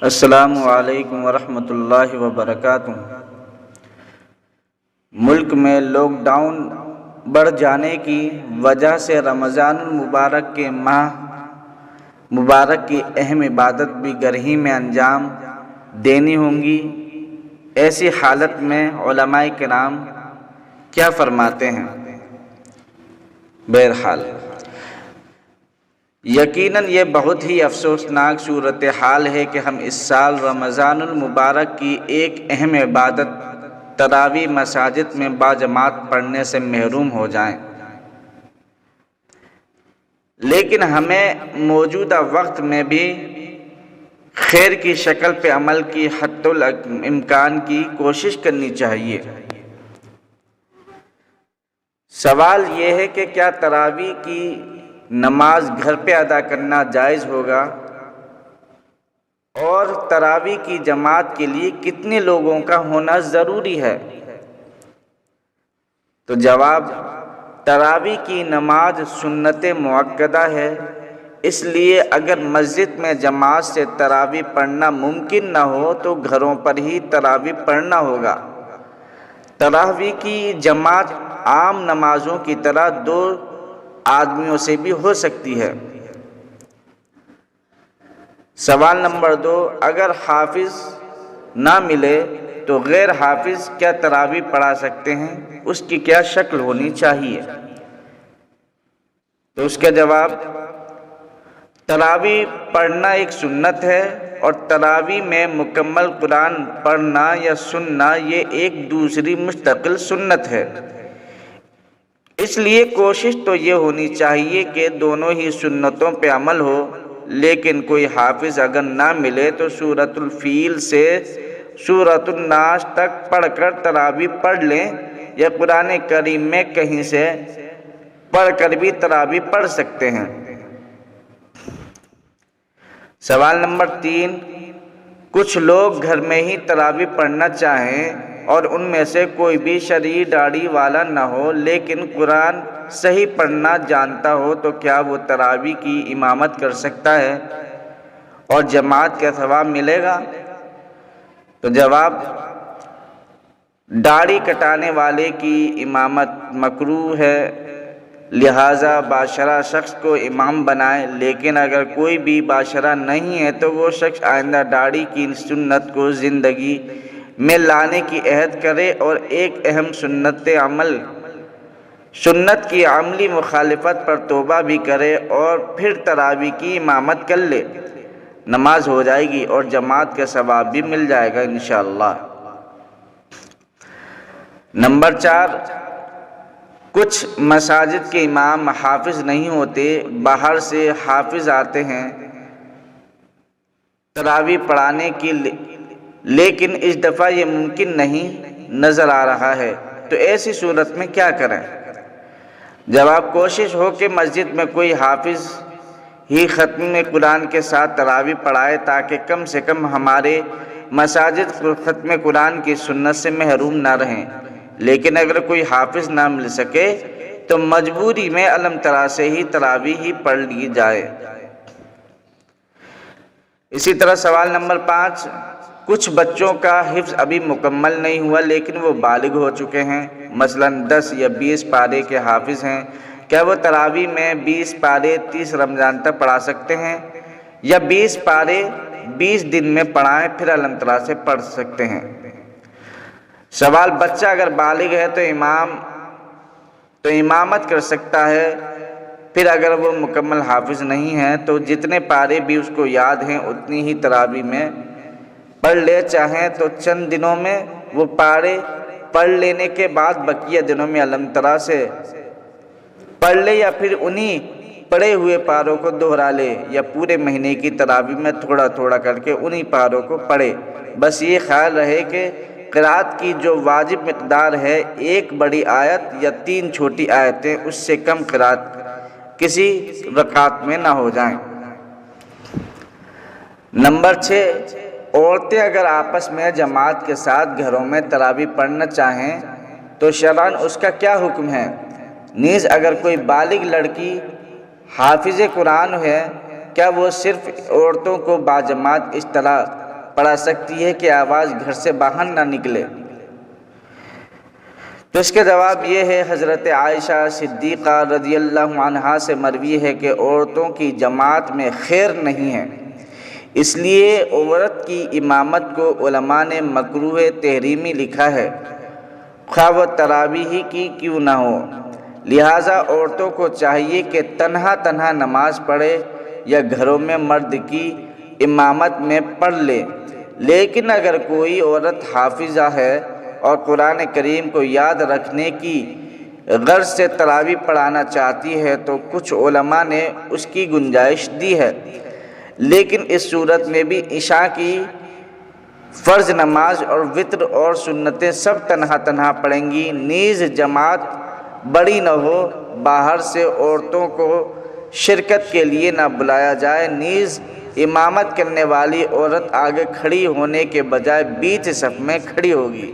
السلام علیکم ورحمۃ اللہ وبرکاتہ۔ ملک میں لاک ڈاؤن بڑھ جانے کی وجہ سے رمضان المبارک کے ماہ مبارک کی اہم عبادت بھی گھر ہی میں انجام دینی ہوں گی۔ ایسی حالت میں علماء کرام کیا فرماتے ہیں؟ بہرحال یقیناً یہ بہت ہی افسوسناک صورتحال ہے کہ ہم اس سال رمضان المبارک کی ایک اہم عبادت تراویح مساجد میں باجماعت پڑھنے سے محروم ہو جائیں، لیکن ہمیں موجودہ وقت میں بھی خیر کی شکل پہ عمل کی حتی الامکان کی کوشش کرنی چاہیے۔ سوال یہ ہے کہ کیا تراویح کی نماز گھر پہ ادا کرنا جائز ہوگا، اور تراویح کی جماعت کے لیے کتنے لوگوں کا ہونا ضروری ہے؟ تو جواب، تراویح کی نماز سنت مؤکدہ ہے، اس لیے اگر مسجد میں جماعت سے تراویح پڑھنا ممکن نہ ہو تو گھروں پر ہی تراویح پڑھنا ہوگا۔ تراویح کی جماعت عام نمازوں کی طرح 2 آدمیوں سے بھی ہو سکتی ہے۔ سوال نمبر 2، اگر حافظ نہ ملے تو غیر حافظ کیا تراویح پڑھا سکتے ہیں؟ اس کی کیا شکل ہونی چاہیے؟ تو اس کا جواب، تراویح پڑھنا ایک سنت ہے، اور تراویح میں مکمل قرآن پڑھنا یا سننا یہ ایک دوسری مستقل سنت ہے۔ اس لیے کوشش تو یہ ہونی چاہیے کہ دونوں ہی سنتوں پہ عمل ہو، لیکن کوئی حافظ اگر نہ ملے تو سورۃ الفیل سے سورۃ الناس تک پڑھ کر تراویح پڑھ لیں، یا قرآن کریم میں کہیں سے پڑھ کر بھی تراویح پڑھ سکتے ہیں۔ سوال نمبر 3، کچھ لوگ گھر میں ہی تراویح پڑھنا چاہیں اور ان میں سے کوئی بھی شرعی داڑھی والا نہ ہو لیکن قرآن صحیح پڑھنا جانتا ہو، تو کیا وہ تراویح کی امامت کر سکتا ہے اور جماعت کا ثواب ملے گا؟ تو جواب، داڑھی کٹانے والے کی امامت مکروہ ہے، لہٰذا باشرہ شخص کو امام بنائے، لیکن اگر کوئی بھی باشرہ نہیں ہے تو وہ شخص آئندہ داڑھی کی سنت کو زندگی میں لانے کی عہد کرے اور ایک اہم سنت کی عملی مخالفت پر توبہ بھی کرے اور پھر تراویح کی امامت کر لے، نماز ہو جائے گی اور جماعت کا ثواب بھی مل جائے گا انشاءاللہ۔ نمبر 4، کچھ مساجد کے امام حافظ نہیں ہوتے، باہر سے حافظ آتے ہیں تراویح پڑھانے کے لیے، لیکن اس دفعہ یہ ممکن نہیں نظر آ رہا ہے، تو ایسی صورت میں کیا کریں؟ جواب، کوشش ہو کہ مسجد میں کوئی حافظ ہی ختم قرآن کے ساتھ تراویح پڑھائے، تاکہ کم سے کم ہمارے مساجد ختم قرآن کی سنت سے محروم نہ رہیں۔ لیکن اگر کوئی حافظ نہ مل سکے تو مجبوری میں الم ترا سے ہی تراویح ہی پڑھ لی جائے۔ اسی طرح سوال نمبر 5، کچھ بچوں کا حفظ ابھی مکمل نہیں ہوا لیکن وہ بالغ ہو چکے ہیں، مثلاً 10 یا 20 پارے کے حافظ ہیں، کیا وہ تراویح میں 20 پارے 30 رمضان تک پڑھا سکتے ہیں، یا 20 پارے 20 دن میں پڑھائیں پھر الم ترا سے پڑھ سکتے ہیں؟ سوال، بچہ اگر بالغ ہے تو امامت کر سکتا ہے، پھر اگر وہ مکمل حافظ نہیں ہے تو جتنے پارے بھی اس کو یاد ہیں اتنی ہی تراویح میں پڑھ لے، چاہیں تو چند دنوں میں وہ پارے پڑھ لینے کے بعد بقیہ دنوں میں الم ترا سے پڑھ لے، یا پھر انہی پڑھے ہوئے پاروں کو دہرا لے، یا پورے مہینے کی تراویح میں تھوڑا تھوڑا کر کے انہی پاروں کو پڑھے۔ بس یہ خیال رہے کہ قرأت کی جو واجب مقدار ہے 1 بڑی آیت یا 3 چھوٹی آیتیں، اس سے کم قرأت کسی رکعت میں نہ ہو جائیں۔ نمبر 6، عورتیں اگر آپس میں جماعت کے ساتھ گھروں میں تراویح پڑھنا چاہیں تو شرعاً اس کا کیا حکم ہے؟ نیز اگر کوئی بالغ لڑکی حافظ قرآن ہے، کیا وہ صرف عورتوں کو باجماعت اس طرح پڑھا سکتی ہے کہ آواز گھر سے باہر نہ نکلے؟ تو اس کا جواب یہ ہے، حضرت عائشہ صدیقہ رضی اللہ عنہا سے مروی ہے کہ عورتوں کی جماعت میں خیر نہیں ہے، اس لیے عورت کی امامت کو علماء نے مکروہ تحریمی لکھا ہے، خواہ وہ تراویح ہی کی کیوں نہ ہو۔ لہٰذا عورتوں کو چاہیے کہ تنہا نماز پڑھے یا گھروں میں مرد کی امامت میں پڑھ لے، لیکن اگر کوئی عورت حافظہ ہے اور قرآن کریم کو یاد رکھنے کی غرض سے تراویح پڑھانا چاہتی ہے تو کچھ علماء نے اس کی گنجائش دی ہے، لیکن اس صورت میں بھی عشاء کی فرض نماز اور وتر اور سنتیں سب تنہا پڑھیں گی، نیز جماعت بڑی نہ ہو، باہر سے عورتوں کو شرکت کے لیے نہ بلایا جائے، نیز امامت کرنے والی عورت آگے کھڑی ہونے کے بجائے بیچ صف میں کھڑی ہوگی۔